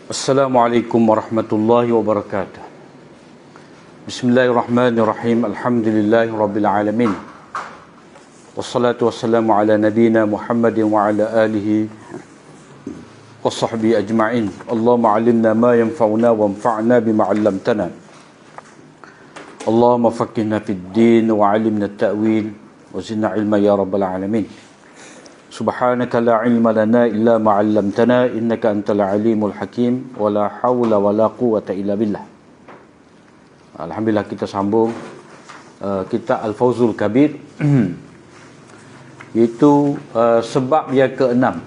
Assalamualaikum warahmatullahi wabarakatuh. Bismillahirrahmanirrahim. Alhamdulillahi rabbil alamin. Wassalatu wassalamu ala nabiyyina Muhammadin wa ala alihi wa sahbihi ajma'in. Allahumma 'allimna ma yanfa'una wanfa'na bima 'allamtana. Allahumma faqqihna fid din wa 'allimna at-ta'wil wa zidna 'ilma ya rabbal alamin. Subhanaka la ilma lana illa ma 'allamtana innaka antal alimul hakim wa la haula wa la quwwata illa billah. Alhamdulillah, kita sambung kitab Al-Fawzul Kabir iaitu sebab yang keenam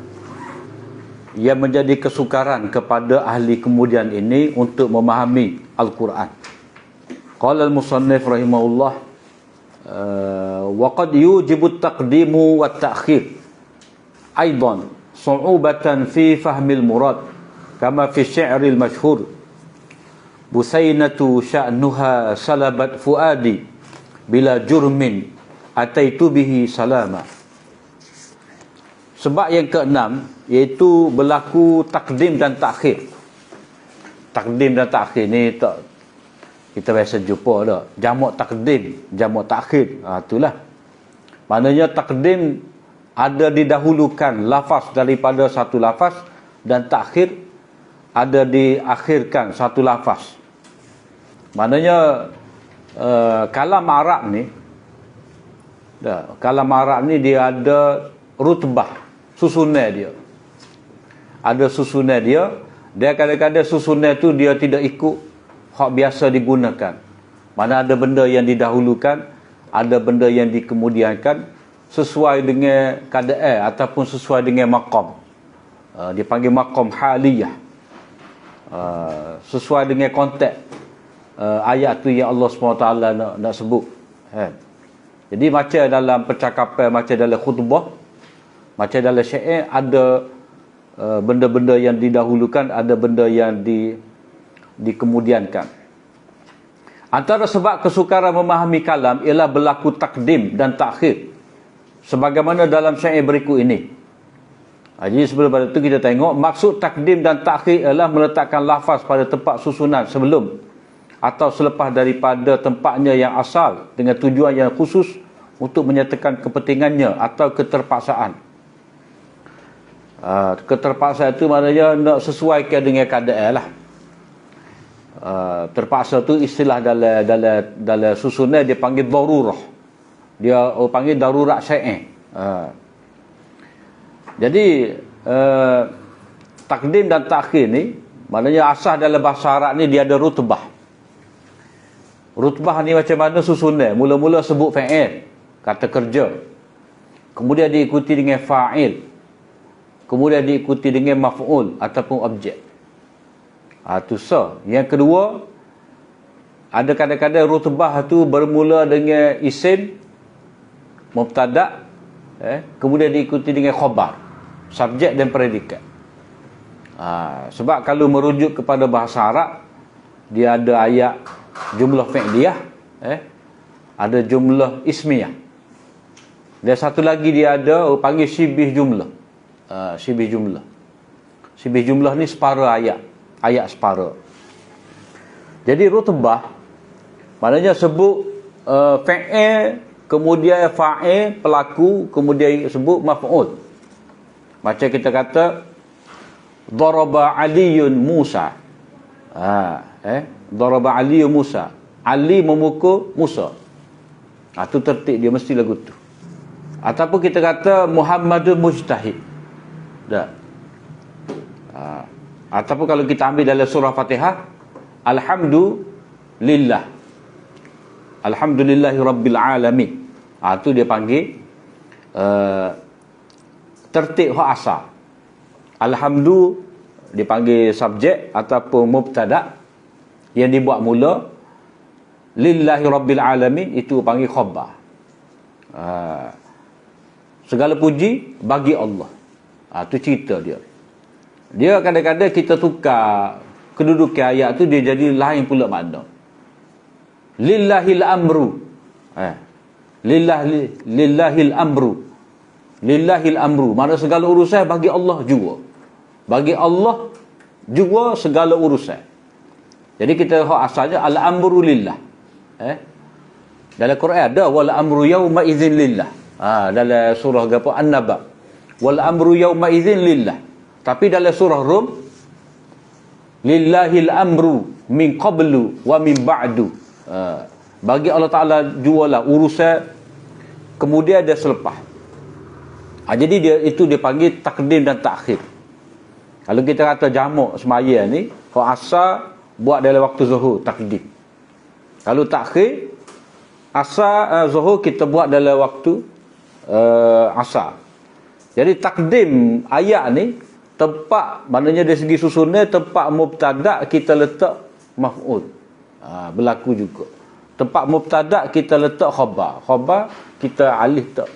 yang menjadi kesukaran kepada ahli kemudian ini untuk memahami Al-Quran. Qala al-musannif rahimahullah wa qad yujibu at-taqdimu wa at-ta'khir أيضا صعوبة في فهم المراد كما في الشعر المشهور بثينة شأنها سلبت فؤادي بلا جرم أتيت به سلاما. Sebab yang keenam iaitu berlaku takdim dan takhir. Takdim dan takhir ni tak kita biasa jumpa dah. Jamak takdim, jamak takhir. Itulah. Maknanya takdim ada didahulukan lafaz daripada satu lafaz, dan takhir ada diakhirkan satu lafaz. Maknanya kalam Arab ni, kalam Arab ni dia ada rutbah, susunan dia. Ada susunan dia. Dia kadang-kadang susunan tu dia tidak ikut hak biasa digunakan. Mana ada benda yang didahulukan, ada benda yang dikemudiankan sesuai dengan keadaan ataupun sesuai dengan maqam. Dia panggil maqam haliyah. Sesuai dengan konteks ayat tu yang Allah SWT nak sebut. Jadi macam dalam percakapan, macam dalam khutbah, macam dalam syair, ada benda-benda yang didahulukan, ada benda yang dikemudiankan. Antara sebab kesukaran memahami kalam ialah berlaku takdim dan takhir, sebagaimana dalam syair berikut ini. Jadi sebelum pada itu kita tengok maksud takdim dan takhir ialah meletakkan lafaz pada tempat susunan sebelum atau selepas daripada tempatnya yang asal dengan tujuan yang khusus untuk menyatakan kepentingannya atau keterpaksaan. Keterpaksaan itu maknanya nak sesuaikan dengan keadaan lah. Terpaksa tu istilah dalam susunan dia panggil darurah. Dia panggil darurat syair. Jadi takdim dan takhir ni maknanya asal dalam bahasa Arab ni dia ada rutbah. Rutbah ni macam mana susunan? Mula-mula sebut fa'il, kata kerja. Kemudian diikuti dengan fa'il. Kemudian diikuti dengan maf'ul ataupun objek. Itu sah. Yang kedua, ada kadang-kadang rutbah tu bermula dengan isim, mubtada', kemudian diikuti dengan khabar, subjek dan predikat. Sebab kalau merujuk kepada bahasa Arab, dia ada ayat jumlah fi'liyah, ada jumlah ismiyah, dan satu lagi dia ada panggil syibih jumlah. Syibih jumlah. Syibih jumlah ni separa ayat, ayat separa. Jadi rutbah maknanya sebut fi'il, kemudian fa'il, pelaku, kemudian sebut maf'ul. Macam kita kata daraba Aliyun Musa. Daraba Aliyun Musa. Ali memukul Musa. Itu tertib dia mesti lagu tu. Ataupun kita kata Muhammadun mujtahid. Ataupun kalau kita ambil dalam surah Fatihah, Alhamdulillah. Alhamdulillahi rabbil alamin. Itu dia panggil tertib hak asal. Alhamdulillah dipanggil subjek ataupun mubtada' yang dibuat mula. Lillahi rabbil alamin itu panggil khabar. Segala puji bagi Allah. Itu cerita dia. Dia kadang-kadang kita tukar kedudukan ayat tu, dia jadi lain pula makna. Lillahil amru. Lillahil amru. Lillahil amru. Mana segala urusan bagi Allah juga. Bagi Allah juga segala urusan. Jadi kita hak asalnya al-amru lillah. Dalam Quran ada wal amru yauma idzin lillah. Dalam surah apa An-Naba. Wal amru yauma idzin lillah. Tapi dalam surah Rum lillahil amru min qablu wa min ba'du. Bagi Allah Taala jualah urusan kemudian ada selepas. Jadi dia itu dipanggil takdim dan takhir. Kalau kita kata jamak semaya ni, hak asal buat dalam waktu zuhur takdim. Kalau takhir asar zuhur kita buat dalam waktu asar. Jadi takdim ayat ni tempat, maknanya dari segi susunan tempat mubtada kita letak maf'ul. Berlaku juga. Tempat mubtada kita letak khabar. Khabar kita alih tak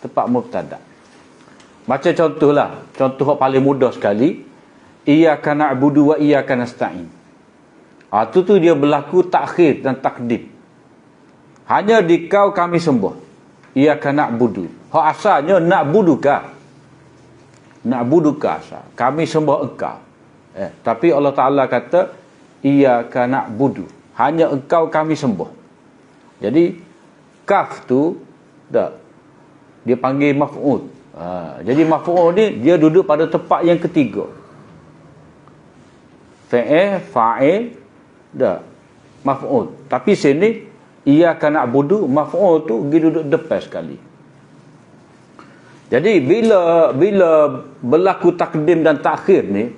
tempat mubtada. Macam contohlah, contoh yang paling mudah sekali, iyyaka na'budu wa iyyaka nasta'in. Itu tu dia berlaku takhir dan takdim. Hanya di kau kami sembah. Iyyaka na'budu. Hak asalnya na'buduka. Na'buduka asal. Kami sembah engkau. Tapi Allah Ta'ala kata iyyaka na'budu. Hanya engkau kami sembah. Jadi kaf tu dah dia panggil maf'ul. Jadi maf'ul ni dia duduk pada tempat yang ketiga. Fa'il dah maf'ul. Tapi sini iyyaka na'budu maf'ul tu dia duduk depan sekali. Jadi bila berlaku takdim dan takhir ni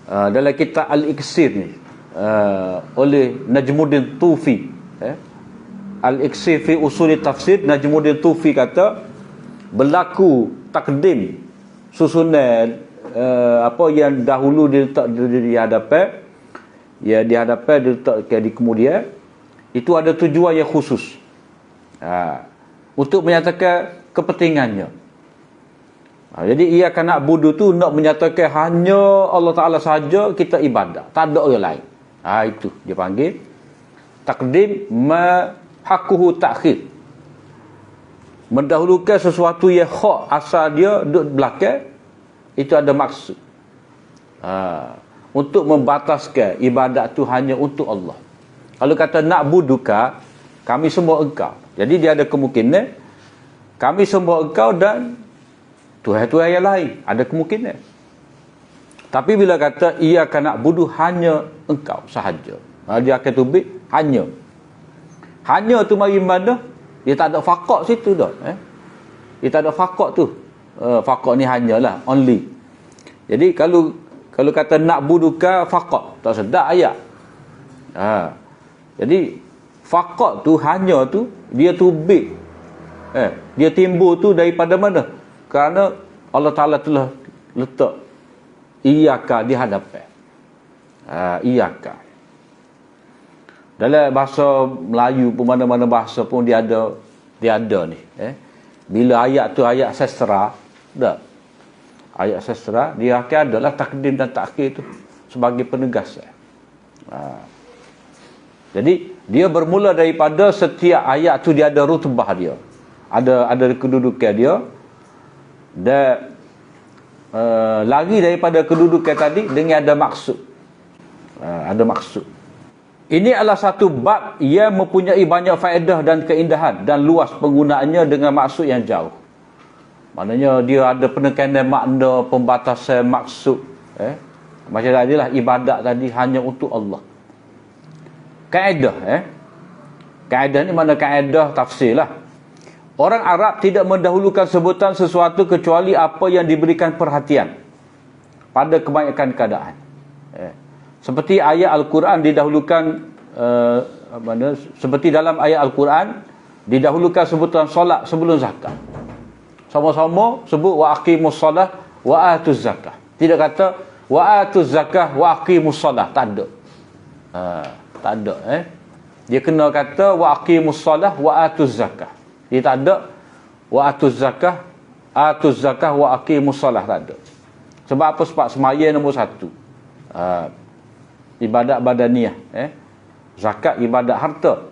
dalam kitab Al-Iksir ni oleh Najmuddin Tufi, Al-Iksir fi Usul Tafsir, Najmuddin Tufi kata berlaku takdim susunan apa yang dahulu diletak di hadapan, ya di hadapan diletak di kemudian, itu ada tujuan yang khusus untuk menyatakan kepentingannya. Jadi iyyaka na'budu tu nak menyatakan hanya Allah Ta'ala sahaja kita ibadah, tak ada orang lain. Itu dia panggil takdim ma hakuhu ta'khir. Mendahulukan sesuatu yang hak asal dia duduk belakang, itu ada maksud. Untuk membataskan ibadat tu hanya untuk Allah. Kalau kata na'buduka, kami sembah engkau. Jadi dia ada kemungkinan kami sembah engkau dan Tuhan-Tuhan yang lain. Ada kemungkinan. Tapi bila kata iyyaka na'budu hanya engkau sahaja, dia akan tubik hanya. Hanya tu mari mana? Dia tak ada faqaq situ dah. Dia tak ada faqaq tu. Faqaq ni hanyalah, only. Jadi kalau kata na'buduka faqaq, tak sedap ayat. Jadi faqaq tu hanya tu dia tubik. Dia timbul tu daripada mana? Kerana Allah Ta'ala telah letak iyyaka di hadapan. Iyyaka. Dalam bahasa Melayu pun, mana-mana bahasa pun dia ada ni. Bila ayat tu ayat sastra, dah. Ayat sastra dia akan adalah takdim dan takhir tu sebagai penegasan. Jadi dia bermula daripada setiap ayat tu dia ada rutbah dia. Ada kedudukan dia, dan lari daripada kedudukan tadi dengan ada maksud. Ada maksud. Ini adalah satu bab yang mempunyai banyak faedah dan keindahan dan luas penggunaannya dengan maksud yang jauh. Maknanya dia ada penekanan makna, pembatasan maksud. Macam tadilah ibadat tadi hanya untuk Allah. Kaedah. Kaedah ni mana kaedah tafsir lah. Orang Arab tidak mendahulukan sebutan sesuatu kecuali apa yang diberikan perhatian pada kebanyakan keadaan. Seperti ayat Al-Quran didahulukan seperti dalam ayat Al-Quran didahulukan sebutan solat sebelum zakat. Sama-sama sebut wa aqimus solah wa atuz zakah. Tidak kata wa atuz zakah wa aqimus solah, tak ada. Tak ada. Dia kena kata wa aqimus solah wa atuz zakah. Dia tak ada wa atuz zakah wa aqimus solah, tak ada. Sebab apa? Sebab semaya nombor satu. Ibadat badaniyah, zakat ibadat harta.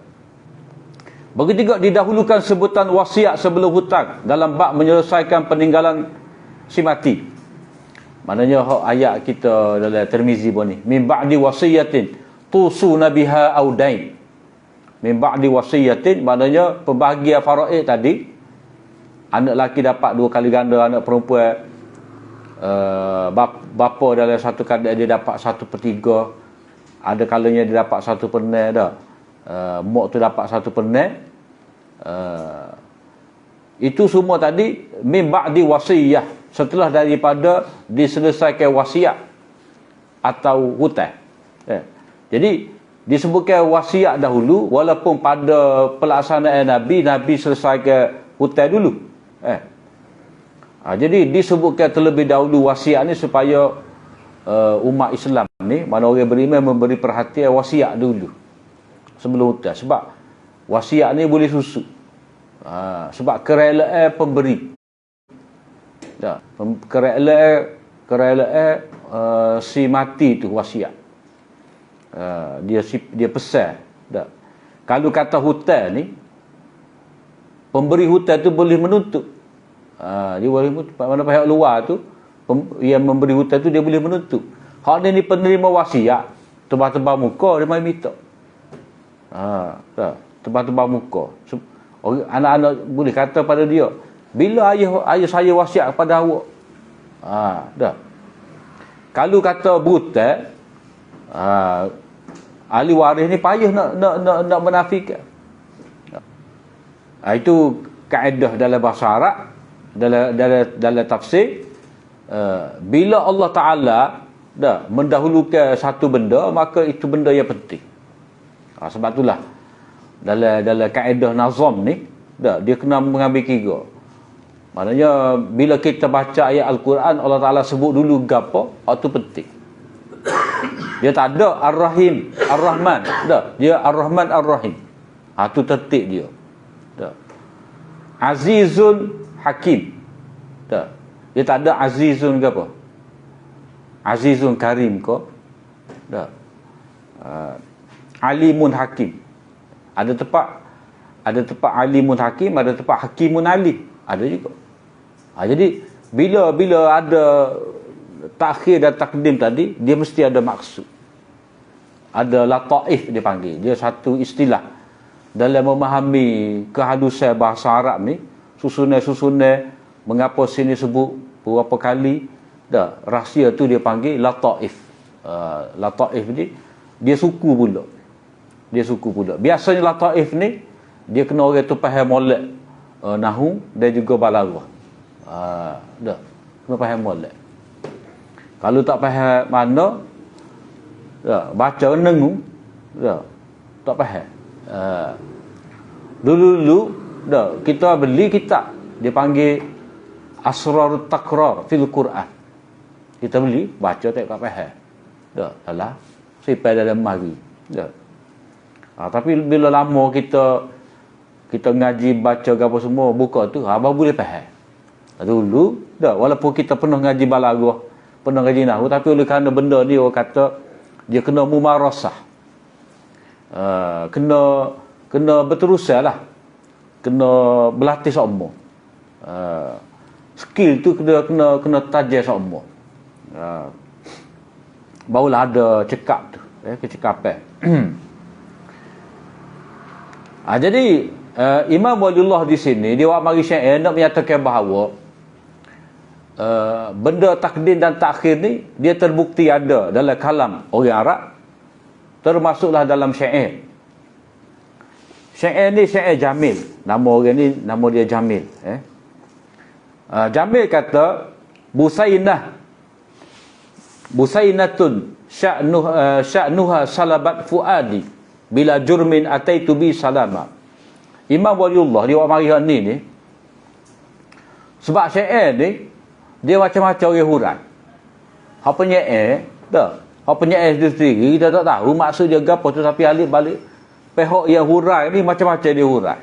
Begitu juga didahulukan sebutan wasiat sebelum hutang dalam bab menyelesaikan peninggalan si mati. Maknanya ayat kita dalam Tirmizi pun ni, min ba'di wasiyatin tusuna biha au dain. Min ba'di wasiyatin maknanya pembahagian faraid tadi, anak lelaki dapat 2 kali ganda, anak perempuan bapa dalam satu keadaan dia dapat 1/3, ada kalanya dia dapat 1/4 dah. Mak tu dapat 1/4. Itu semua tadi min ba'di wasiyah, setelah daripada diselesaikan wasiat atau hutang. Jadi disebutkan wasiat dahulu, walaupun pada pelaksanaan Nabi selesaikan hutang dulu. Jadi disebutkan terlebih dahulu wasiat ni supaya umat Islam ni, mana orang beriman memberi perhatian wasiat dulu sebelum hutang. Sebab wasiat ni boleh susut. Sebab kerelaan pemberi. Kerelaan si mati tu wasiat. Dia pesan. Kalau kata hutang ni, pemberi hutang tu boleh menuntut. Dia boleh menuntut. Mana pihak luar tu yang memberi hutang tu dia boleh menuntut. Hak ni penerima wasiat, tebal-tebal muka dia mai minta. Tebal-tebal muka. Anak-anak boleh kata pada dia, bila ayah saya wasiat kepada awak. Dah. Kalau kata buta, ahli waris ni payah nak menafikan. Itu kaedah dalam bahasa Arab, dalam tafsir. Bila Allah Ta'ala mendahulukan satu benda, maka itu benda yang penting. Sebab itulah dalam kaedah nazam ni, dia kena mengambil kira. Maknanya bila kita baca ayat Al-Quran, Allah Ta'ala sebut dulu gapo, itu penting. Dia tak ada Ar-Rahim, Ar-Rahman. Dia Ar-Rahman, Ar-Rahim. Itu tertib dia. Azizun Hakim. Dia tak ada Azizun ke apa? Azizun Karim ke? Alimun Hakim. Ada tempat Alimun Hakim, ada tempat Hakimun Alim. Ada juga. Jadi bila ada takhir dan takdim tadi, dia mesti ada maksud. Ada lataif dia panggil. Dia satu istilah dalam memahami kehalusan bahasa Arab ni, susunan mengapa sini sebut berapa kali, rahsia tu dia panggil lataif. Lataif ni dia suku pula. Biasanya lataif ni dia kena orang tu faham molek nahu dan juga balaghah. Kena faham molek. Kalau tak faham mana, baca nengung, tak faham. Dulu kita beli kitab, dia panggil Asrarut Takrar fil Quran. Kita beli, baca tak faham. Salah. Sipai dalam mari. Tapi bila lama kita ngaji, baca apa semua, buka tu, abang boleh faham. Dulu, walaupun kita pernah ngaji balaghah, pernah ngaji nahwu, tapi oleh kerana benda ni orang kata dia kena mumarasah. Kena berterusan lah. Kena berlatih seumur. Skill tu kena tajam seumur. Barulah ada cekap tu, kecekapan. Jadi Imam Waliullah di sini dia buat mari syair nak menyatakan bahawa benda takdim dan takhir ni dia terbukti ada dalam kalam orang Arab, termasuklah dalam syair. Syair ni syair Jamil. Nama orang ni, nama dia Jamil. Jamil kata, Busainatun sya'nuha salabat fuadi bila jurmin ataitu bi salama. Imam Waliullah dia buat mari ni sebab syair ni dia macam-macam orang hurai. Hak penyair hak penyair sendiri kita tak tahu maksud dia apa tu, tapi alik balik pihak yang hurai ni macam-macam dia hurai.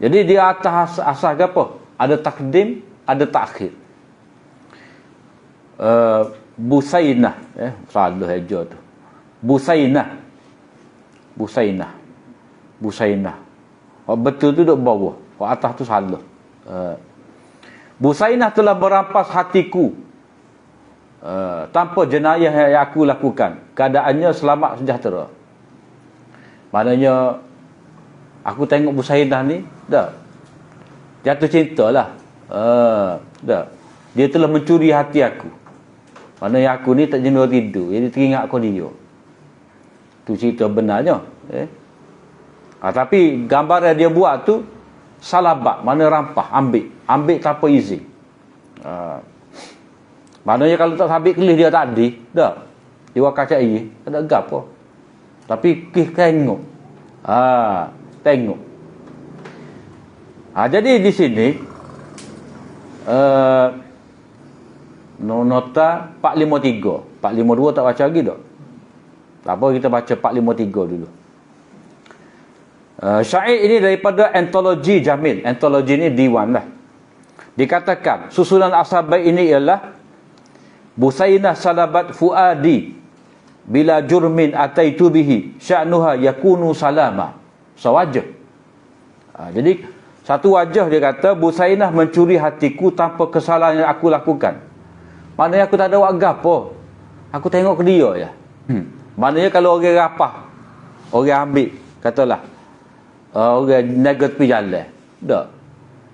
Jadi dia atas asas apa? Ada takdim, ada takhir. Busainah, salah aja tu. Busainah. Betul tu duduk bawah, atas tu salah. Busainah telah merampas hatiku tanpa jenayah yang aku lakukan, keadaannya selamat sejahtera. Maknanya aku tengok Busainah ni dah jatuh cinta lah. Dah dia telah mencuri hati aku. Maknanya aku ni tak jenuh tidur, jadi teringat kau dia. Tu cerita benarnya. Tapi gambar yang dia buat tu salabat, mana rampah, ambil tanpa izin. Maknanya kalau tak sabit kelih dia tadi, dah. Dia wakacak tak ada gapo. Tapi kih tengok. Tengok. Jadi di sini nota 453. 452 tak baca lagi tak? Tak apa, kita baca 453 dulu. Syair ini daripada antologi Jamil. Antologi ini diwan lah. Dikatakan susunan asal bait ini ialah Busainah salabat fuadi bila jurmin ataitu bihi sya'nuha yakunu salama. Sewajah. Jadi satu wajah dia kata Busainah mencuri hatiku tanpa kesalahan yang aku lakukan. Maknanya aku tak ada buat gapo. Aku tengok ke dia je. Maknanya kalau orang rapah, orang ambil, katalah orang nego tepi jalan, dak.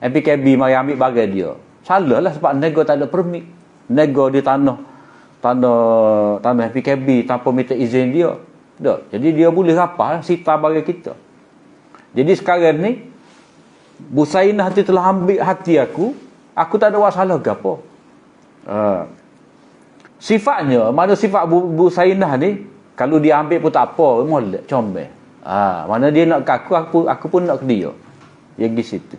MPKB mari ambil bagai dia. Salah lah sebab nego tak ada permit. Nego di tanah MPKB tanpa minta izin dia. Dak. Jadi dia boleh rapah sita bagai kita. Jadi sekarang ni Busainah tu telah ambil hati aku tak ada buat salah ke apa. Sifatnya, mana sifat Busainah ni, kalau dia ambil pun tak apa, molek, comel. Mana dia nak ke aku pun nak ke dia. Yang di situ.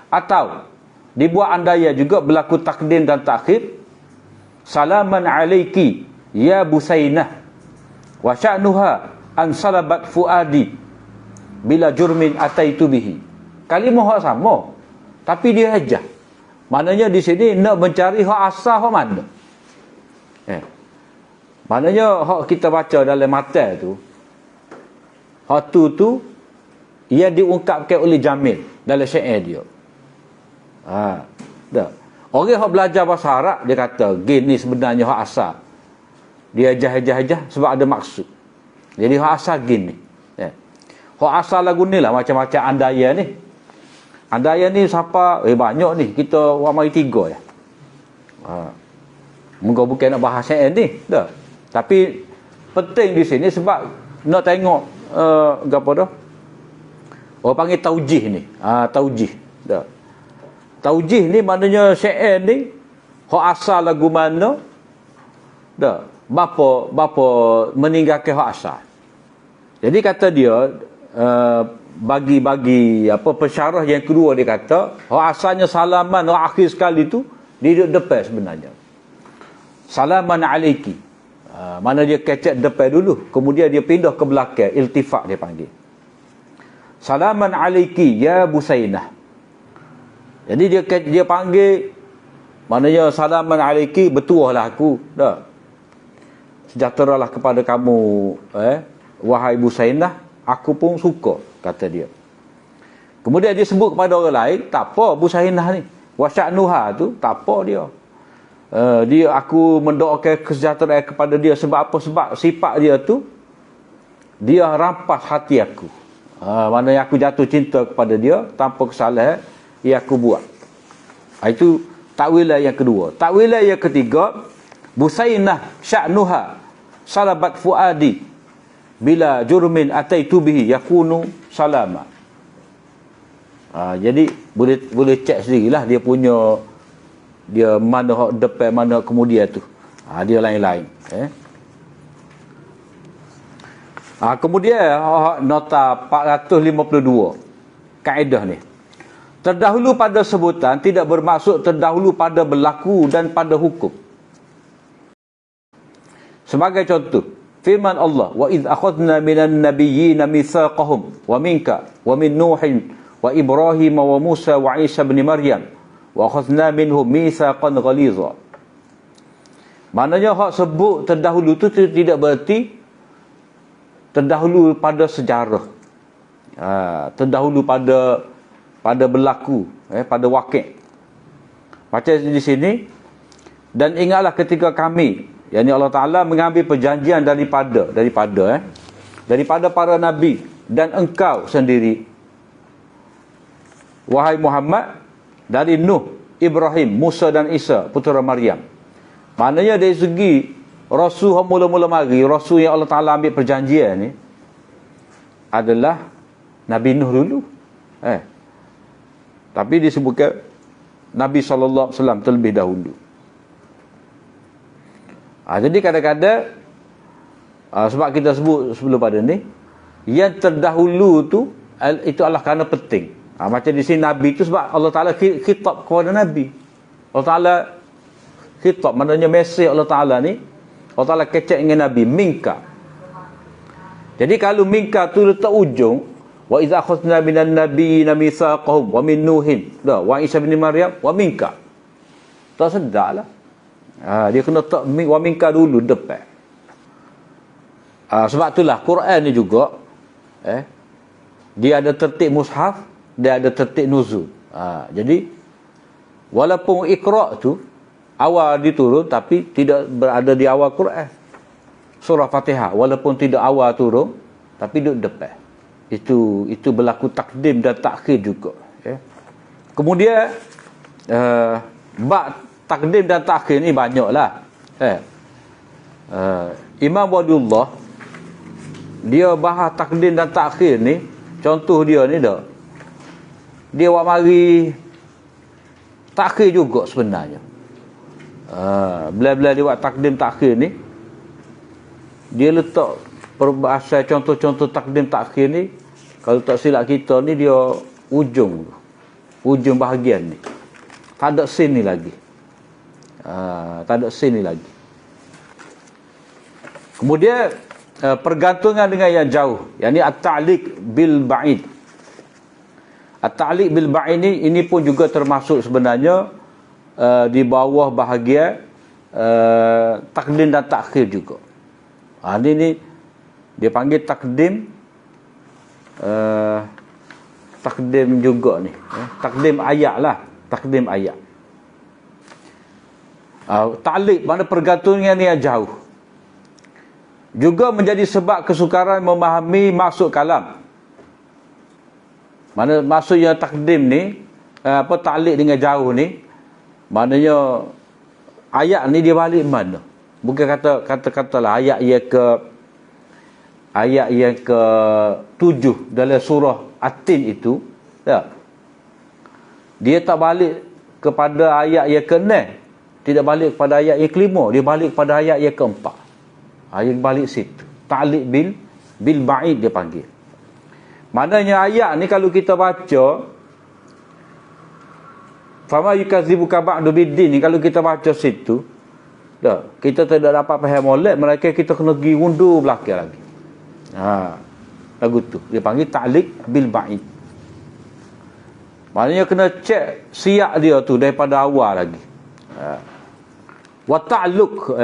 Atau dibuat andaya juga berlaku takdim dan takhir. Salaman alaiki ya Busainah wa sya'nuha an salabat fuadi bila jurmin ataitu bihi. Kalimah hak sama, tapi dia aja. Maknanya di sini nak mencari hak asal hak mana. Maknanya hak kita baca dalam matan tu, hak tu ia diungkapkan oleh Jamil dalam syair dia. Dah. Orang yang belajar bahasa Arab, dia kata gini sebenarnya hak asal. Dia jah sebab ada maksud. Jadi hak asal gini. Hak asal lagu ni lah macam-macam andaya ni. Andaya ni siapa? Banyak ni. Kita orang mari tiga ya. Moga bukan nak bahas syair ni. Dah. Tapi penting di sini sebab nak tengok apa dah? Orang panggil taujih ni. Taujih. Dah. Taujih ni maknanya syair ni hak asal lagu mana? Dah. Bapa meninggalkan hak asal. Jadi kata dia bagi apa pensyarah yang kedua dia kata hak asalnya salaman hak akhir sekali tu dia duduk depan sebenarnya. Salaman alaiki. Mana dia kecek depan dulu, kemudian dia pindah ke belakang, iltifat dia panggil. Salaman alaiki ya Busainah. Jadi dia panggil, maknanya salaman alaiki, bertuahlah aku, dah. Sejahteralah kepada kamu, wahai Busainah, aku pun suka, kata dia. Kemudian dia sebut kepada orang lain, tak apa Busainah ni. Wasya'nuha tu, tak apa dia. Aku mendoakan kesejahteraan kepada dia sebab apa? Sebab sifat dia tu, dia rampas hati aku. Maknanya aku jatuh cinta kepada dia tanpa kesalahan yang aku buat. Itu takwilah yang kedua. Takwilah yang ketiga, Busainah sya'nuha salabat fuadi bila jurmin ataitu bihi yakunu salama. Jadi boleh cek sendirilah dia punya, dia mana hak depan mana kemudian tu. Dia lain-lain. Kemudian nota 452 kaedah ni. Terdahulu pada sebutan tidak bermaksud terdahulu pada berlaku dan pada hukum. Sebagai contoh, firman Allah, wa idh akhadna minan nabiyyina mitsaqahum wa minka wa min Nuhin wa Ibrahim wa Musa wa Isa bin Maryam wa akhadna minhum mitsaqan ghaliza. Maknanya hak sebut terdahulu tu tidak berarti terdahulu pada sejarah. Terdahulu pada berlaku, pada wakil. Macam di sini Dan ingatlah ketika kami, yakni Allah Ta'ala mengambil perjanjian daripada para nabi dan engkau sendiri, wahai Muhammad, dari Nuh, Ibrahim, Musa dan Isa putera Maryam. Maknanya dari segi Rasul yang mula-mula mari, Rasul yang Allah Ta'ala ambil perjanjian ni adalah Nabi Nuh dulu. Tapi disebutkan Nabi SAW terlebih dahulu. Jadi kadang-kadang sebab kita sebut sebelum pada ni, yang terdahulu tu itu adalah kerana penting. Macam di sini Nabi tu sebab Allah Ta'ala khitab kepada Nabi. Allah Ta'ala khitab, maknanya mesej Allah Ta'ala ni, Allah Ta'ala kecek dengan Nabi, minka. Jadi kalau minka tu letak ujung, wa iza akhadna minan nabiyina mitsaqahum wa min nuhin wa Isa bin Maryam wa minka. Tak sedar lah. Dia kena tak wa minka dulu depan. Sebab itulah Quran ni juga dia ada tertib mushaf, dia ada tertib nuzul. Jadi walaupun Iqra tu awal diturun tapi tidak berada di awal Quran. Surah Fatihah walaupun tidak awal turun tapi duduk depan. Itu berlaku takdim dan takhir juga. Kemudian bab takdim dan takhir ni banyaklah. Imam Waliullah dia bahas takdim dan takhir ni, contoh dia ni dah. Dia buat mari takhir juga sebenarnya. Bila-bila dia buat takdim takhir ni, dia letak perbahasan contoh-contoh takdim takhir ni, kalau tak silap kita ni dia ujung bahagian ni. Tak ada scene ni lagi. Kemudian pergantungan dengan yang jauh, yakni at-ta'liq bil ba'id. At-ta'liq bil ba'id ini pun juga termasuk sebenarnya di bawah bahagian takdim dan takhir juga. Ini dia panggil takdim juga ni. Takdim ayat lah. Takdim ayat. Ta'liq mana pergantungan yang jauh. Juga menjadi sebab kesukaran memahami maksud kalam. Mana maksudnya takdim ni, ta'liq dengan jauh ni, maknanya ayat ni dia balik mana? Bukan katalah ayat yang ke 7 dalam surah At-Tin itu, tak? Dia tak balik kepada ayat yang ke-6, tidak balik kepada ayat yang ke-5, dia balik kepada ayat yang ke-4. Ayat balik situ. Ta'liq bil ba'id dia panggil. Maknanya ayat ni kalau kita baca, fama yukadzibuka ba'du biddin ni, kalau kita baca situ, dah, kita tidak dapat faham molek, mereka kita kena pergi undur belakang lagi. Lagu tu dia panggil ta'liq bil ba'id. Maknanya kena cek siap dia tu daripada awal lagi. Wa ta'alluq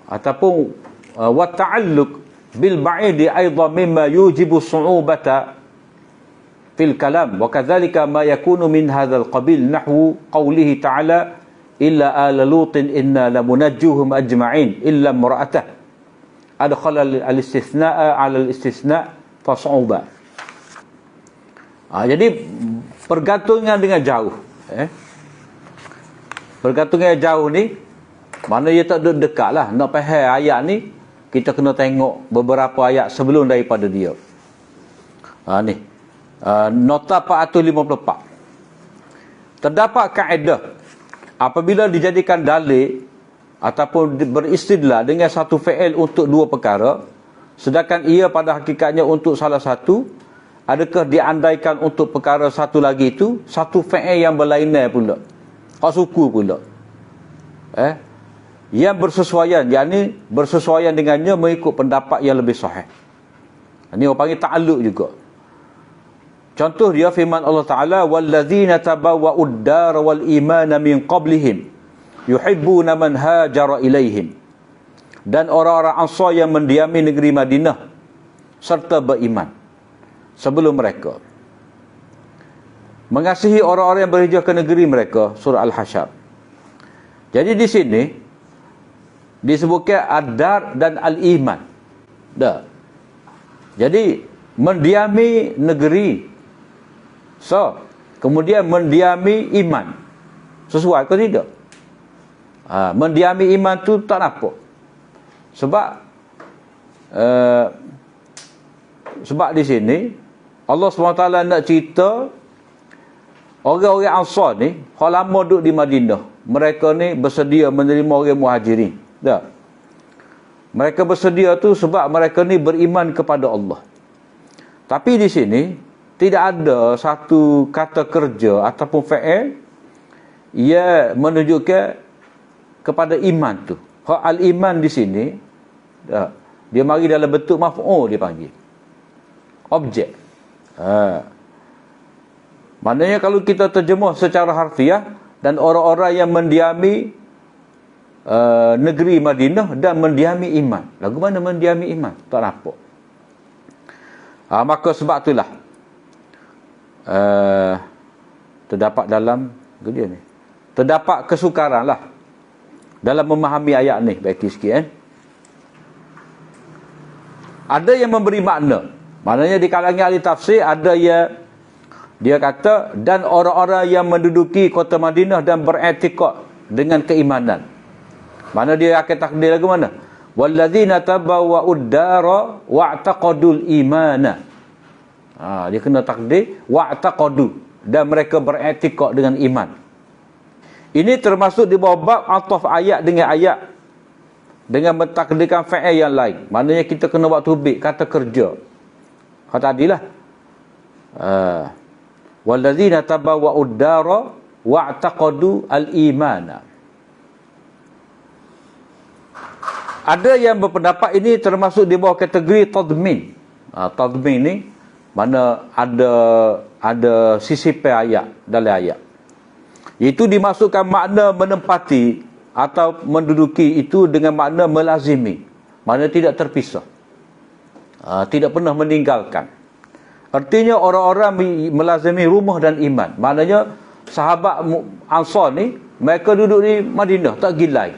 ataupun wa ta'alluq bil ba'id aidan mimma yujibu su'ubata fil kalam wa kadzalika ma yakunu min hadzal qabil nahwu qawlihi ta'ala illa ala lutin inna lamunajjuhum ajma'in illa imra'atah adkhala al-istithna'a 'ala al-istithna' fa su'uba. Jadi pergantungan dengan jauh, pergantungan jauh ni mana dia tak dekat lah. Nak faham ayat ni, kita kena tengok beberapa ayat sebelum daripada dia. Ni nota 454. Terdapat kaedah apabila dijadikan dalil ataupun beristidlal dengan satu fi'il untuk dua perkara, sedangkan ia pada hakikatnya untuk salah satu, adakah diandaikan untuk perkara satu lagi itu satu fi'il yang berlainan pula, suku pula, yang bersesuaian, yakni bersesuaian dengannya mengikut pendapat yang lebih sahih. Ini orang panggil ta'alluq juga. Contoh dia firman Allah Ta'ala, wallazina tabawwa'ud dar wal imana min qablihim yuhibbuna man hajara ilaihim. Dan orang-orang Ansar yang mendiami negeri Madinah serta beriman sebelum mereka, mengasihi orang-orang yang berhijrah ke negeri mereka. Surah Al-Hasyr. Jadi di sini disebutkan ad-dar dan al-iman. Dah. Jadi mendiami negeri. So, kemudian mendiami iman. Sesuai ke tidak? Mendiami iman tu tak nampak. Sebab di sini Allah SWT nak cerita orang-orang Ansar ni, hak lama duduk di Madinah. Mereka ni bersedia menerima orang Muhajirin. Tak? Mereka bersedia tu sebab mereka ni beriman kepada Allah. Tapi di sini tidak ada satu kata kerja ataupun fa'il ia menunjukkan kepada iman tu. Hak al-iman di sini tak? Dia mari dalam bentuk maf'ul, dia panggil objek. Maknanya kalau kita terjemah secara harfiah, dan orang-orang yang mendiami negeri Madinah dan mendiami iman. Lagu mana mendiami iman? Tak nampak. Maka sebab itulah terdapat dalam dia ni, terdapat kesukaran lah dalam memahami ayat ni. Baik sikit Ada yang memberi makna. Maknanya di kalangan ahli tafsir ada yang dia kata, dan orang-orang yang menduduki kota Madinah dan beriktikad dengan keimanan. Mana dia akan takdir lagu mana? Walladzina tabawwa'ud dara wa'taqadul imana. Dia kena takdir wa'taqadu, dan mereka beriktikad dengan iman. Ini termasuk di bawah bab ataf ayat dengan ayat, dengan mentakdirkan fa'il yang lain. Maknanya kita kena buat tubik kata kerja. Kata tadilah. Walladzina tabawwa'ud dara wa'taqadu al-imana. Ada yang berpendapat ini termasuk di bawah kategori tadmin. Tadmin ni mana ada sisipan ayat dalam ayat. Iaitu dimasukkan makna menempati atau menduduki itu dengan makna melazimi. Makna tidak terpisah. Tidak pernah meninggalkan. Artinya orang-orang melazimi rumah dan iman. Maknanya sahabat Ansar ni, mereka duduk di Madinah, tak gilai.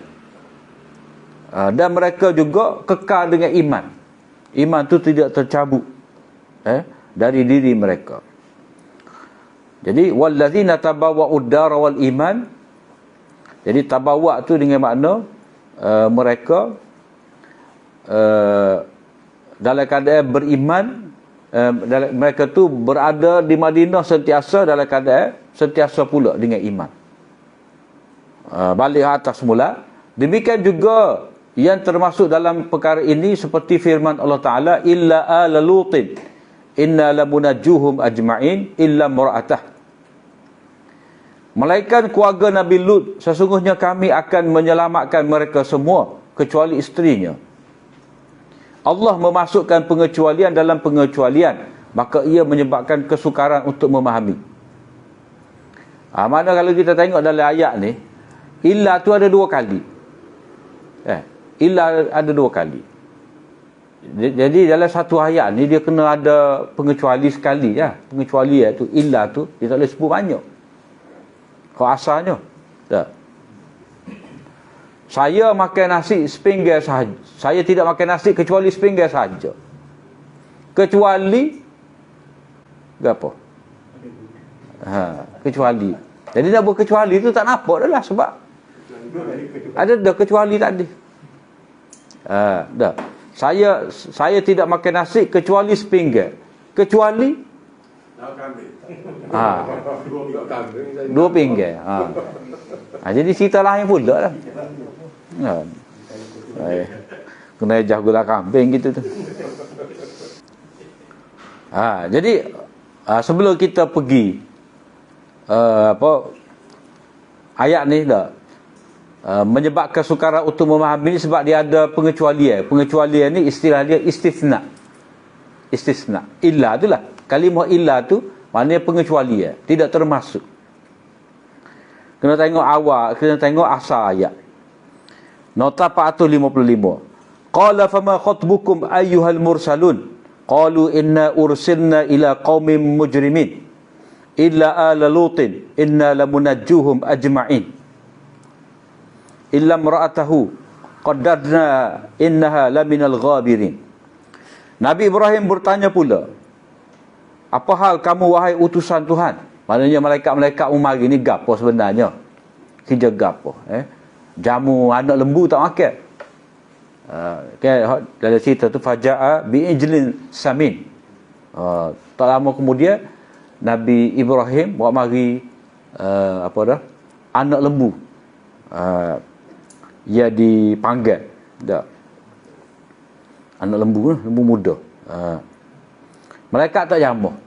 Dan mereka juga kekal dengan iman. Iman tu tidak tercabut dari diri mereka. Jadi wallazina tabawwa'ud dara wal iman. Jadi tabawa' tu dengan makna mereka dalam keadaan beriman, mereka tu berada di Madinah sentiasa dalam keadaan sentiasa pula dengan iman. Balik atas semula. Demikian juga yang termasuk dalam perkara ini seperti firman Allah Ta'ala, illa ala lutin inna lamunajjuhum ajma'in illa mura'atah. Melainkan keluarga Nabi Lut, sesungguhnya kami akan menyelamatkan mereka semua kecuali isterinya. Allah memasukkan pengecualian dalam pengecualian, maka ia menyebabkan kesukaran untuk memahami. Mana kalau kita tengok dalam ayat ni, illa tu ada dua kali. Illa ada dua kali. Jadi dalam satu ayat ni dia kena ada pengecuali sekali ya. Pengecuali tu illa tu dia tak boleh sebut banyak. Kau asalnya. Tak. Saya makan nasi sepinggan sahaja. Saya tidak makan nasi kecuali sepinggan sahaja. Kecuali apa? Kecuali. Jadi nak buat kecuali tu tak nampak dah lah sebab ada dah kecuali tadi. Dah. Saya tidak makan nasi kecuali sepinggan. Kecuali dua pinggan. Jadi cerita lain pula lah. Kena ejah gula kambing gitu tu. Jadi sebelum kita pergi ayat ni dah menyebabkan sukaran untuk memahami ini sebab dia ada pengecualian. Pengecualian ni istilah dia istisna. Istisna. Illa itulah. Kalimah illa tu maknanya pengecualian, tidak termasuk. Kena tengok awal, kena tengok asal ayat. Nota 455. Qala fama khatbukum ayyuhal mursalun? Qalu inna ursilna ila qaumin mujrimin illa ala lutin inna lamunajjuhum ajma'in illa imra'atahu qaddarna innaha laminal ghabirin. Nabi Ibrahim bertanya pula, apa hal kamu wahai utusan Tuhan? Maknanya malaikat-malaikat umar ini gapo sebenarnya? Kerja gapo? Jamu anak lembu tak makan. Dalam cerita tu faja'a bi'ijlin samin. Tak lama kemudian Nabi Ibrahim bawa mari anak lembu. Ia dipanggil dah. Anak lembu muda. Malaikat tak jamah.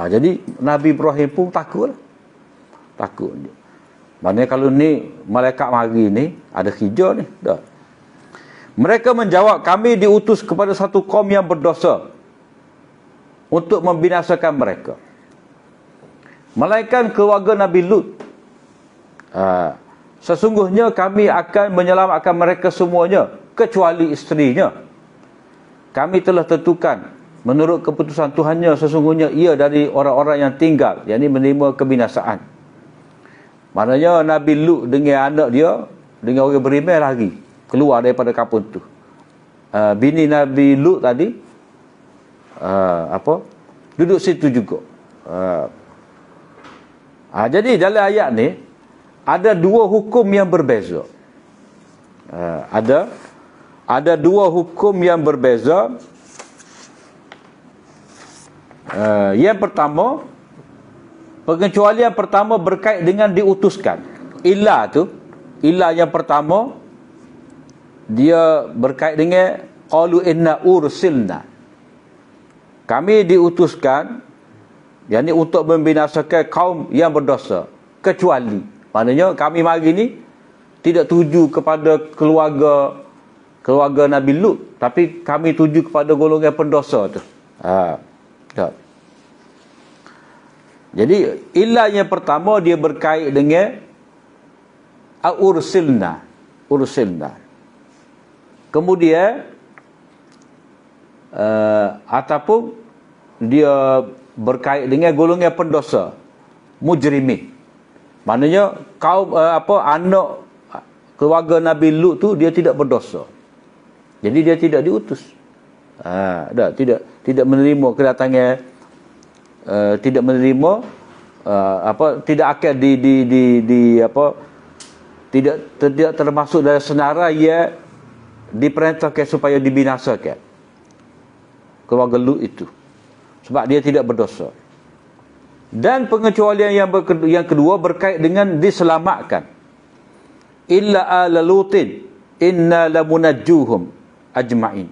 Jadi Nabi Ibrahim pun takut. Takut. Maknanya kalau ni malaikat mari ni ada hijau ni dah. Mereka menjawab, kami diutus kepada satu kaum yang berdosa untuk membinasakan mereka. Melainkan keluarga Nabi Lut. Sesungguhnya kami akan menyelamatkan mereka semuanya kecuali isterinya. Kami telah tentukan menurut keputusan Tuhannya sesungguhnya ia dari orang-orang yang tinggal, yakni menerima kebinasaan. Maknanya Nabi Lut dengan anak dia, dengan orang beriman lagi keluar daripada kampung tu. Bini Nabi Lut tadi duduk situ juga. Jadi dalam ayat ni ada dua hukum yang berbeza. Ada dua hukum yang berbeza. Yang pertama, pengecualian pertama berkait dengan diutuskan. Ilah yang pertama dia berkait dengan qalu inna ursilna. Kami diutuskan, yakni untuk membinasakan kaum yang berdosa, kecuali. Maknanya kami mari ni tidak tuju kepada keluarga Nabi Lut, tapi kami tuju kepada golongan pendosa tu. Jadi ilah yang pertama dia berkait dengan ursilna. Kemudian ataupun dia berkait dengan golongan pendosa, mujrimin. Maknanya kaum anak keluarga Nabi Lut tu dia tidak berdosa. Jadi dia tidak diutus. Tidak menerima kedatangan, tidak menerima tidak akan tidak termasuk dalam senarai yang diperintahkan supaya dibinasakan keluarga Lut itu, sebab dia tidak berdosa. Dan pengecualian yang kedua berkait dengan diselamatkan. Illa ala lutin inna lamunajjuhum ajma'in.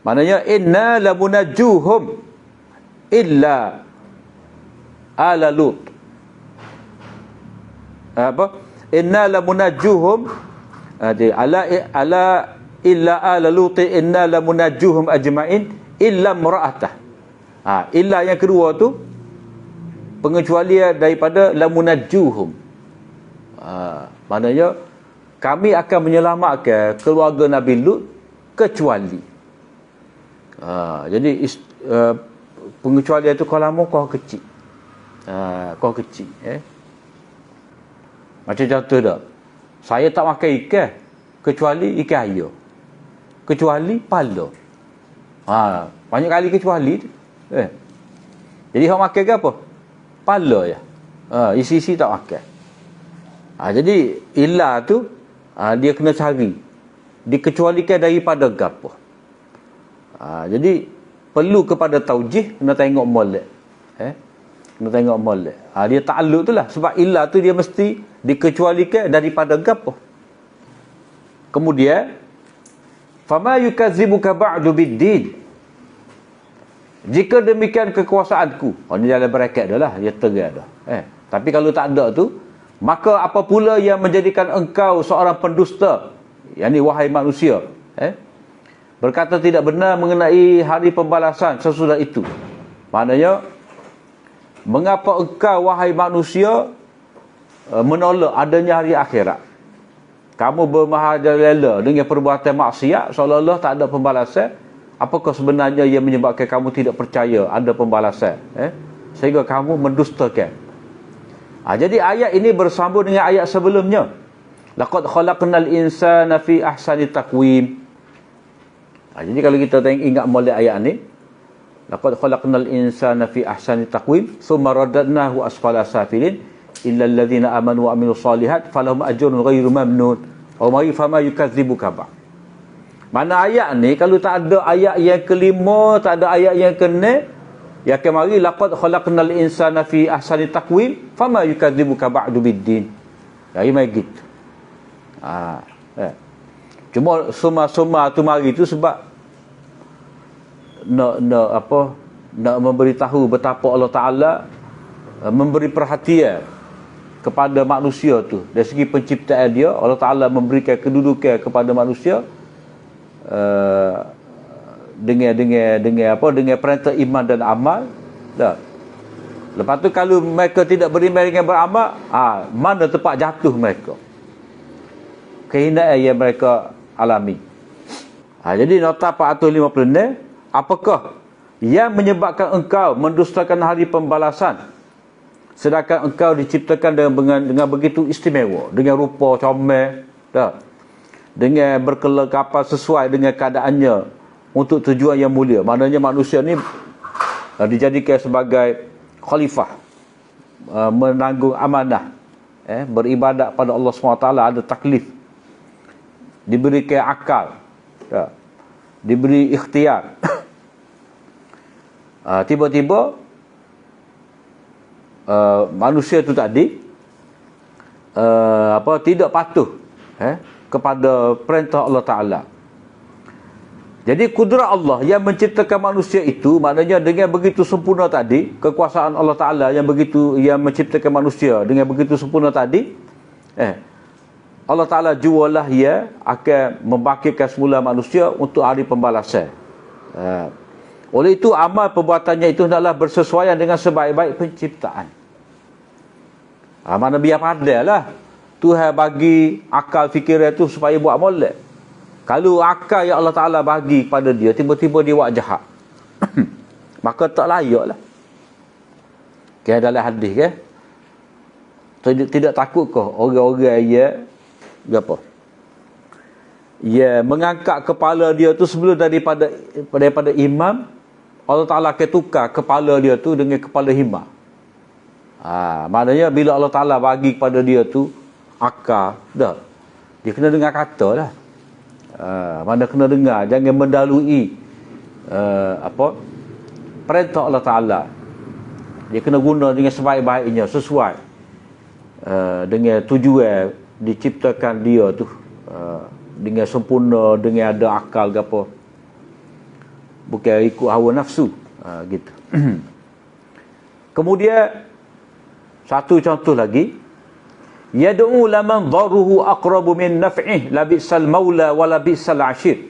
Maknanya inna lamunajjuhum illa ala lut. Inna lamunajjuhum ala illa ala lut inna lamunajjuhum ajma'in illa imra'atah. Illa yang kedua tu pengecualian daripada lamunajjuhum. Maknanya kami akan menyelamatkan keluarga Nabi Lut kecuali. Jadi pengecualian itu kalau kau kecil. Kau kecil. Macam contoh dah. Saya tak makan ikan kecuali ikan air. Kecuali pala. Banyak kali kecuali. Jadi hak makan ke apa? Pala ya. Isi-isi tak makan. Jadi ilah tu dia kena cari. Dikecualikan daripada gapo. Jadi perlu kepada taujih, kena tengok molek. Kena tengok molek. Dia ta'alluq tu lah. Sebab ilah tu dia mesti dikecualikan daripada gapo. Kemudian fama yukadzibuka ba'du biddin. Jika demikian kekuasaanku. Ini dalam bracket dah lah, dia terang dah. Tapi kalau tak ada tu, maka apa pula yang menjadikan engkau seorang pendusta, yakni wahai manusia, berkata tidak benar mengenai hari pembalasan sesudah itu. Maknanya, mengapa engkau wahai manusia menolak adanya hari akhirat? Kamu bermaharajalela dengan perbuatan maksiat, seolah-olah tak ada pembalasan. Apakah sebenarnya yang menyebabkan kamu tidak percaya ada pembalasan? Sehingga kamu mendustakan. Jadi ayat ini bersambung dengan ayat sebelumnya. Laqad khalaqnal insana fi ahsani taqwim. Jadi kalau kita ingat molek ayat ni, laqad khalaqnal insana fi ahsani taqwim thumma radadnahu asfala safilin illa alladhina amanu wa amilus solihat falahum ajrun ghairu mamnun wa ma fama yukadzibuka ba. Mana ayat ni kalau tak ada ayat yang kelima, tak ada ayat yang keenam, ya kemari laqad khalaqnal insana fi ahsani taqwim fama yukadzibuka ba'du biddin. Jadi mai gitu. Cuma suma-suma tu mari tu sebab nak memberitahu betapa Allah Taala memberi perhatian kepada manusia tu. Dari segi penciptaan dia, Allah Taala memberikan kedudukan kepada manusia dengan perintah iman dan amal. Dah. Lepas tu kalau mereka tidak beriman dengan beramal, mana tempat jatuh mereka? Kehinaan yang mereka alami. Jadi nota 456, apakah yang menyebabkan engkau mendustakan hari pembalasan sedangkan engkau diciptakan dengan begitu istimewa, dengan rupa comel, dengan berkelengkapan sesuai dengan keadaannya untuk tujuan yang mulia. Maknanya manusia ni dijadikan sebagai khalifah, menanggung amanah, beribadat pada Allah SWT, ada taklif, diberikan akal, diberi ikhtiar. Tiba-tiba manusia itu tadi tidak patuh kepada perintah Allah Ta'ala. Jadi kudrat Allah yang menciptakan manusia itu, maknanya dengan begitu sempurna tadi, kekuasaan Allah Ta'ala yang menciptakan manusia dengan begitu sempurna tadi, Allah Ta'ala jualah ia akan membangkitkan semula manusia untuk hari pembalasan. Oleh itu amal perbuatannya itu hendaklah bersesuaian dengan sebaik-baik penciptaan. Mana biar pandai lah Tuhan bagi akal fikiran itu supaya buat molek. Kalau akal yang Allah Ta'ala bagi pada dia, tiba-tiba dia buat jahat, maka tak layak lah. Dalam hadis kan, tidak takutkah orang-orang mengangkat kepala dia tu sebelum daripada imam, Allah Ta'ala akan tukar kepala dia tu dengan kepala himam. Maknanya bila Allah Ta'ala bagi kepada dia tu akal, dia kena dengar kata lah. Mana kena dengar, jangan mendalui perintah Allah Ta'ala. Dia kena guna dengan sebaik-baiknya, sesuai dengan tujuan diciptakan dia tu, dengan sempurna, dengan ada akal ke apa, bukan ikut hawa nafsu, gitu. Kemudian satu contoh lagi, yad'u laman dharuhu aqrabu min naf'ih labisal maula wa labisal ashir.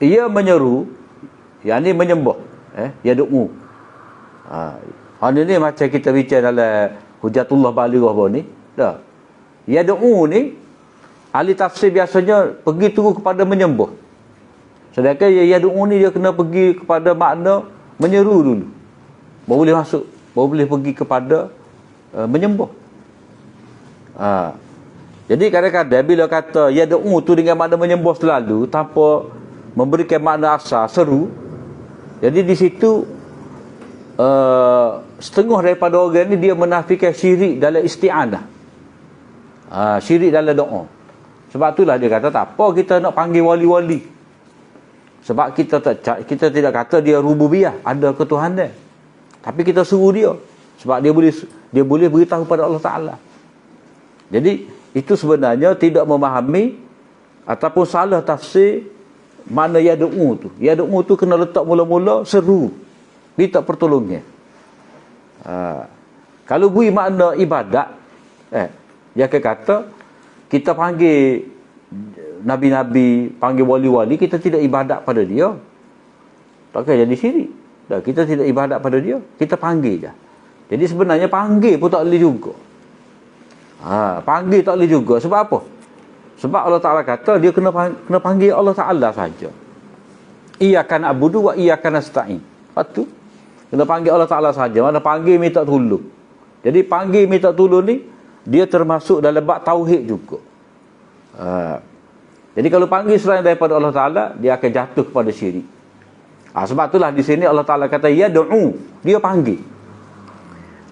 Ia menyeru, yakni menyembah, yad'u. Ini macam kita bincang dalam Hujatullah Balighah ni, yad'u ni ahli tafsir biasanya pergi terus kepada menyembah. Sedangkan yad'u ni dia kena pergi kepada makna menyeru dulu, baru boleh masuk, baru boleh pergi kepada menyembah. Jadi kadang-kadang bila kata yad'u tu dengan makna menyembah selalu tanpa memberikan makna asal seru, jadi di situ setengah daripada orang ni dia menafikan syirik dalam isti'anah, syirik dalam doa. Sebab itulah dia kata tak apa kita nak panggil wali-wali, sebab kita tidak kata dia rububiyah, ada ketuhanan, tapi kita suruh dia sebab dia boleh beritahu pada Allah Ta'ala. Jadi itu sebenarnya tidak memahami ataupun salah tafsir makna yad'u tu. Yad'u tu kena letak mula-mula seru, minta pertolongan. Kalau beri makna ibadat, dia akan kata kita panggil nabi-nabi, panggil wali-wali, kita tidak ibadat pada dia, takkan jadi syirik. Kita tidak ibadat pada dia, kita panggil je. Jadi sebenarnya panggil pun tak boleh juga. Panggil tak boleh juga. Sebab apa? Sebab Allah Ta'ala kata dia kena panggil Allah Ta'ala saja. Iyyaka na'budu wa iyyaka nasta'in. Lepas tu kena panggil Allah Ta'ala saja. Mana panggil minta tolong. Jadi panggil minta tolong ni dia termasuk dalam bab tauhid juga. Jadi kalau panggil selain daripada Allah Ta'ala, dia akan jatuh kepada syirik. Sebab itulah di sini Allah Ta'ala kata, ya du'u, dia panggil.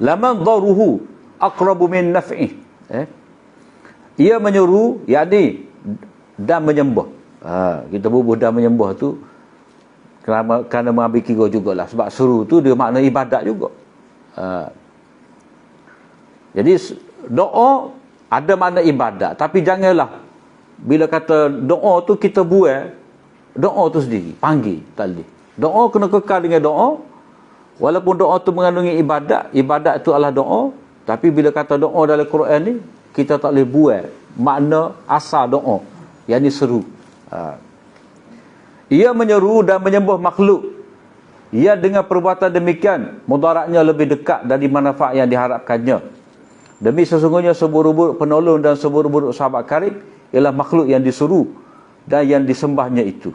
Laman daruhu aqrabu min naf'ih. Ia menyuruh, yakni dan menyembah. Kita bubuh dan menyembah tu kerana mengambil kira jugalah. Sebab suruh tu dia makna ibadat juga. Jadi doa ada makna ibadat, tapi janganlah bila kata doa tu kita buat doa tu sendiri, panggil, tak boleh. Doa kena kekal dengan doa, walaupun doa tu mengandungi ibadat, ibadat tu adalah doa, tapi bila kata doa dalam Quran ni, kita tak boleh buat makna asal doa, yang ni seru. Ia menyeru dan menyembah makhluk. Ia dengan perbuatan demikian, mudaratnya lebih dekat dari manfaat yang diharapkannya. Demi sesungguhnya seburuk-buruk penolong dan seburuk-buruk sahabat karib ialah makhluk yang disuruh dan yang disembahnya itu.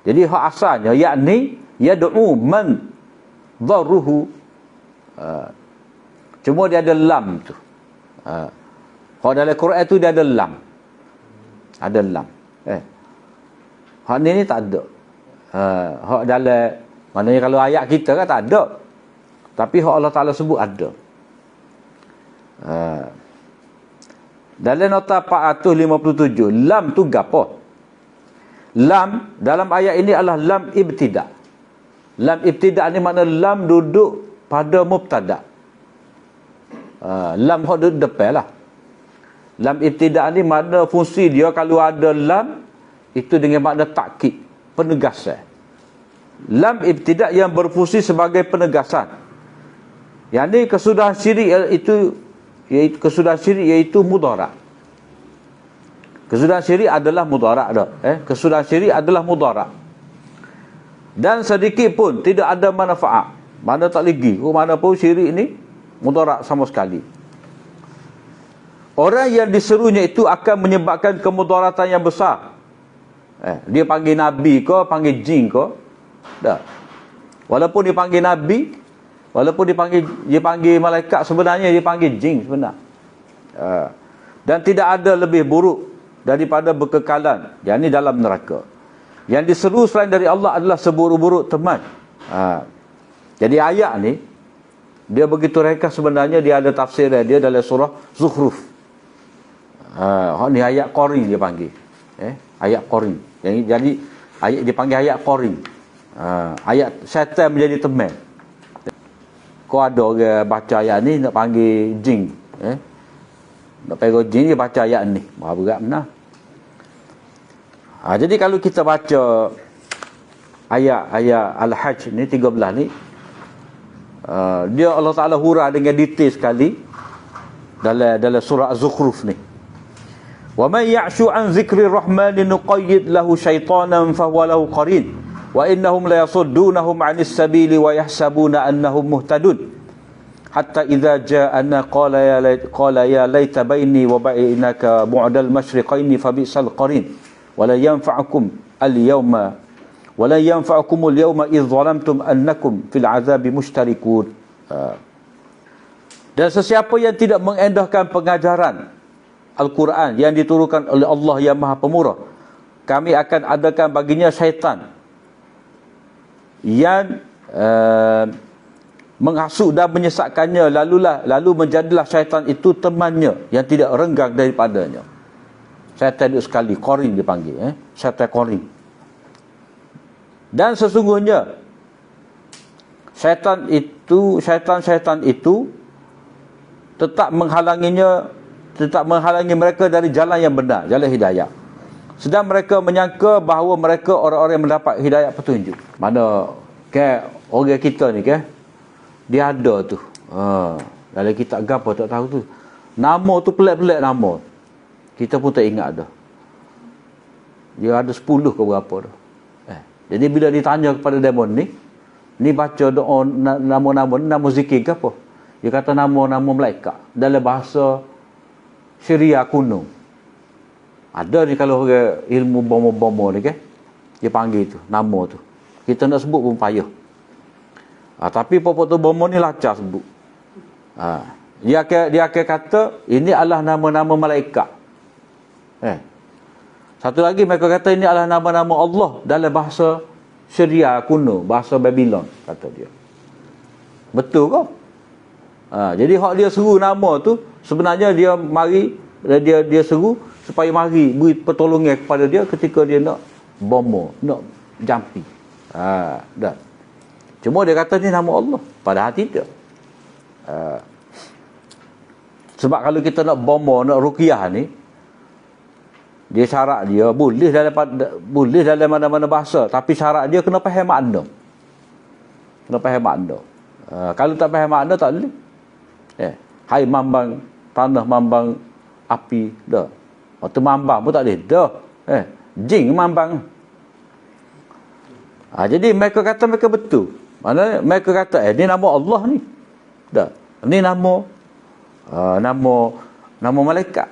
Jadi hak asalnya, yakni yad'u man dharruhu. Cuma dia ada lam tu. Kalau dalam Quran tu dia ada lam. Ada lam. Hak ni tak ada. Hak dalam, maknanya kalau ayat kita kan tak ada. Tapi hak Allah Ta'ala sebut ada. Dalam nota 457, lam tu gapo? Lam dalam ayat ini adalah lam ibtida'. Lam ibtida' ni makna lam duduk pada mubtada'. Lam hak duduk depan lah. Lam ibtida' ni makna fungsi dia kalau ada lam itu dengan makna takkid, penegasan. Lam ibtida' yang berfungsi sebagai penegasan. Yang ni kesudahan syirik iaitu mudarat. Kesudahan syirik adalah mudarat dah. Kesudahan syirik adalah mudarat. Dan sedikit pun tidak ada manfaat. Mana tak lagi. Mana pun syirik ni mudarat sama sekali. Orang yang diserunya itu akan menyebabkan kemudaratan yang besar. Dia panggil Nabi ke, panggil jin ke, dah. Walaupun dia panggil Nabi, walaupun dia panggil malaikat, sebenarnya dia panggil jin sebenar. Dan tidak ada lebih buruk daripada berkekalan, yang ini dalam neraka. Yang diseru selain dari Allah adalah seburuk-buruk teman. Jadi ayat ni dia begitu ringkas, sebenarnya dia ada tafsir dia dalam surah Zukhruf. Ni ayat qori dia panggil. Ayat qori. Jadi ayat dipanggil ayat qori. Ayat syaitan menjadi teman. Kau ada orang baca ayat ni nak panggil jin, nak panggil jin, dia baca ayat ni, berat benar. Jadi kalau kita baca ayat Al-Hajj ni 13 ni, dia Allah Ta'ala hurah dengan detail sekali dalam surah Az-Zukhruf ni. Wa man ya'shu an zikri rahmani nuqayyid lahu syaitanan fahuwa lahu qarin wa innahum la yasuddunahum 'anis sabili wa yahsabuna annahum muhtadun hatta idza ja'ana qala ya laita baini wa bainaka bu'dal masyriqaini fa bi'sal qarin wa la yanfa'ukum al-yawma wa la yanfa'ukumul yawma idh zalamtum annakum fil 'adzabi mushtarikun. Dan sesiapa yang tidak mengendahkan pengajaran Al-Quran yang diturunkan oleh Allah yang Maha Pemurah, kami akan adakan baginya syaitan yang menghasut dan menyesatkannya, lalu menjadilah syaitan itu temannya yang tidak renggang daripadanya. Syaitan itu sekali qarin dipanggil, syaitan qarin. Dan sesungguhnya syaitan itu tetap menghalangi mereka dari jalan yang benar, jalan hidayah. Sedang mereka menyangka bahawa mereka orang-orang yang mendapat hidayah petunjuk. Mana ke orang kita ni ke, dia ada tu. Dalam kitab gapo tak tahu tu. Nama tu pelik-pelik nama. Kita pun tak ingat dah. Dia ada 10 ke berapa dah. Jadi bila ditanya kepada demon ni baca doa nama-nama ni, nama zikir ke apa? Dia kata nama-nama malaikat dalam bahasa Syria kuno. Ada ni kalau orang ilmu bomo-bomo ni ke, dia panggil tu nama tu. Kita nak sebut pun payah. Tapi pokok tu bomo ni lancar sebut. Dia akan kata ini adalah nama-nama malaikat. Satu lagi mereka kata ini adalah nama-nama Allah dalam bahasa Syria kuno, bahasa Babylon, kata dia. Betul ke? Jadi hak dia seru nama tu sebenarnya dia mari, dia seru supaya mari beri pertolongan kepada dia ketika dia nak bomber, nak jampi. Dah. Cuma dia kata ni nama Allah, padahal tidak. Sebab kalau kita nak bomber, nak ruqyah ni, dia syarat dia boleh dalam mana-mana bahasa, tapi syarat dia kena faham makna. Kena faham makna. Kalau tak faham makna tak boleh. Hai mambang tanah, mambang api, dah. Waktu mambang pun tak boleh, dah. Jing mambang. Jadi mereka kata mereka betul. Maknanya mereka kata ni nama Allah ni. Dah. Ni nama malaikat.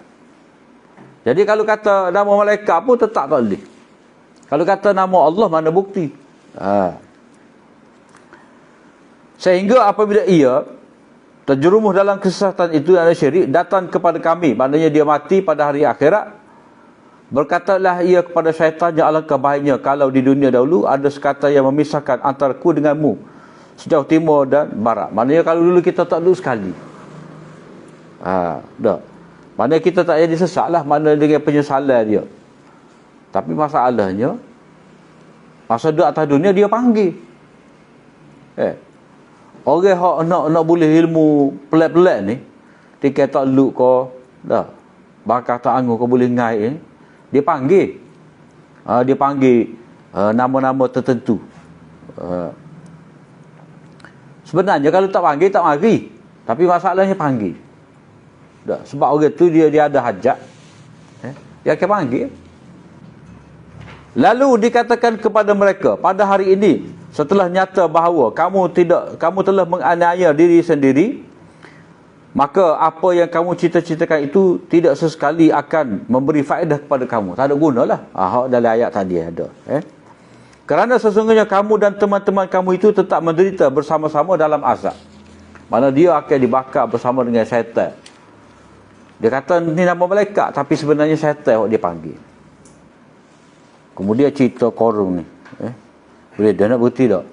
Jadi kalau kata nama malaikat pun tetap tak boleh. Kalau kata nama Allah mana bukti. Sehingga apabila ia terjerumus dalam kesesatan itu dan syirik, datang kepada kami, maknanya dia mati pada hari akhirat, berkatalah ia kepada syaitan, ya alangkah baiknya kalau di dunia dahulu ada sekata yang memisahkan antara ku denganmu sejauh timur dan barat. Maknanya kalau dulu kita tak duduk sekali. Dah. Maknanya kita tak jadi sesat lah, mana dengan penyesalan dia. Tapi masalahnya, masa duduk atas dunia dia panggil. Orang yang nak boleh ilmu pelik-pelik ni, tiket tak luk kau, dah. Bakar tak anggur kau boleh ngai, dia panggil. Dia panggil nama-nama tertentu. Sebenarnya kalau tak panggil, tak mari. Tapi masalahnya panggil. Dah. Sebab orang tu dia ada hajat. Dia akan panggil. Lalu dikatakan kepada mereka, pada hari ini, setelah nyata bahawa kamu telah menganiaya diri sendiri, maka apa yang kamu cita-citakan itu tidak sesekali akan memberi faedah kepada kamu. Tak ada gunalah. Dalam ayat tadi ada. Kerana sesungguhnya kamu dan teman-teman kamu itu tetap menderita bersama-sama dalam azab. Mana dia akan dibakar bersama dengan syaitan. Dia kata ni nama malaikat, tapi sebenarnya syaitan yang dia panggil. Kemudian cerita korun ni. Boleh dia nak bukti tak?